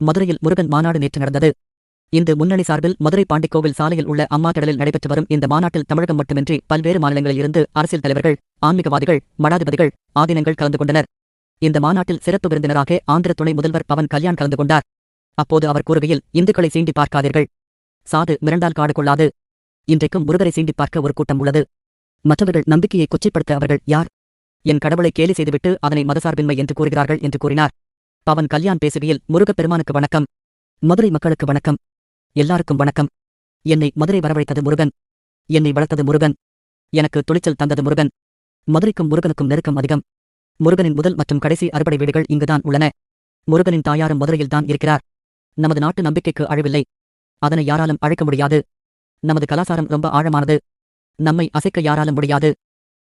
மதுரையில் முருகன் மாநாடு நேற்று நடந்தது. இந்து முன்னணி சார்பில் மதுரை பாண்டிக்கோவில் சாலையில் உள்ள அம்மா திடலில் நடைபெற்று வரும் இந்த மாநாட்டில் தமிழகம் மட்டுமின்றி பல்வேறு மாநிலங்களில் இருந்து அரசியல் தலைவர்கள், ஆன்மீகவாதிகள், மடாதிபதிகள், ஆதீனங்கள் கலந்து கொண்டனர். இந்த மாநாட்டில் சிறப்பு விருந்தினராக ஆந்திர துணை முதல்வர் பவன் கல்யாண் கலந்து கொண்டார். அப்போது அவர் கூறுகையில், இந்துக்களை சீண்டி பார்க்காதீர்கள். சாது மிரண்டால் காடு கொள்ளாது. இன்றைக்கும் முருகரை சீண்டி பார்க்க ஒரு கூட்டம் உள்ளது. மற்றவர்கள் நம்பிக்கையை கொச்சைப்படுத்த அவர்கள் யார்? என் கடவுளை கேலி செய்துவிட்டு அதனை மதசார்பின்மை என்று கூறுகிறார்கள் என்று கூறினார். பவன் கல்யாண் பேசுகையில், முருகப் பெருமானுக்கு வணக்கம். மதுரை மக்களுக்கு வணக்கம். எல்லாருக்கும் வணக்கம். என்னை மதுரை வரவழைத்தது முருகன். என்னை வளர்த்தது முருகன். எனக்கு துணிச்சல் தந்தது முருகன். மதுரைக்கும் முருகனுக்கும் நெருக்கம் அதிகம். முருகனின் முதல் மற்றும் கடைசி அறுபடை வீடுகள் இங்குதான் உள்ளன. முருகனின் தாயாரும் மதுரையில்தான் இருக்கிறார். நமது நாட்டு நம்பிக்கைக்கு அழிவில்லை. அதனை யாராலும் அழைக்க முடியாது. நமது கலாசாரம் ரொம்ப ஆழமானது. நம்மை அசைக்க யாராலும் முடியாது.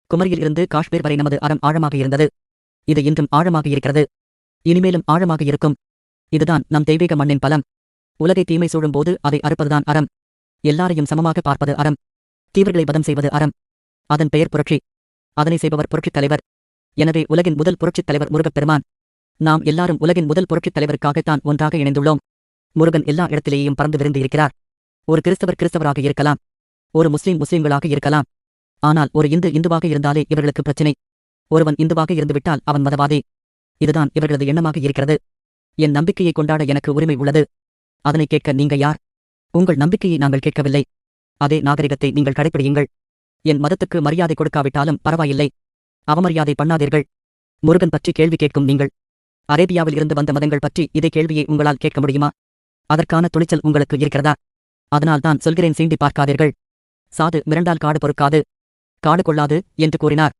குமரியில் இருந்து காஷ்மீர் வரை நமது அறம் ஆழமாக இருந்தது. இது இன்றும் ஆழமாக இருக்கிறது. இனிமேலும் ஆழமாக இருக்கும். இதுதான் நம் தெய்வீக மண்ணின் பலம். உலகை தீமை சூழும்போது அதை அறுப்பதுதான் அறம். எல்லாரையும் சமமாக பார்ப்பது அறம். தீவர்களை வதம் செய்வது அறம். அதன் பெயர் புரட்சி. அதனை செய்பவர் புரட்சித் தலைவர். எனவே உலகின் முதல் புரட்சித் தலைவர் முருகப் பெருமான். நாம் எல்லாரும் உலகின் முதல் புரட்சித் தலைவருக்காகத்தான் ஒன்றாக இணைந்துள்ளோம். முருகன் எல்லா இடத்திலேயும் பறந்து விரிந்து இருக்கிறார். ஒரு கிறிஸ்தவர் கிறிஸ்தவராக இருக்கலாம். ஒரு முஸ்லீம் முஸ்லீம்களாக இருக்கலாம். ஆனால் ஒரு இந்துவாக இருந்தாலே இவர்களுக்கு பிரச்சினை. ஒருவன் இந்துவாக இருந்துவிட்டால் அவன் மதவாதி. இதுதான் இவர்களது எண்ணமாக இருக்கிறது. என் நம்பிக்கையை கொண்டாட எனக்கு உரிமை உள்ளது. அதனை கேட்க நீங்க யார்? உங்கள் நம்பிக்கையை நாங்கள் கேட்கவில்லை. அதே நாகரிகத்தை நீங்கள் கடைப்பிடியுங்கள். என் மதத்துக்கு மரியாதை கொடுக்காவிட்டாலும் பரவாயில்லை. அவமரியாதை பண்ணாதீர்கள். முருகன் பற்றி கேள்வி கேட்கும் நீங்கள் அரேபியாவில் இருந்து வந்த மதங்கள் பற்றி இதே கேள்வியை உங்களால் கேட்க முடியுமா? அதற்கான துணிச்சல் உங்களுக்கு இருக்கிறதா? அதனால்தான் சொல்கிறேன், சீண்டி பார்க்காதீர்கள். சாது மிரண்டால் காடு பொறுக்காது. காடு கொள்ளாது என்று கூறினார்.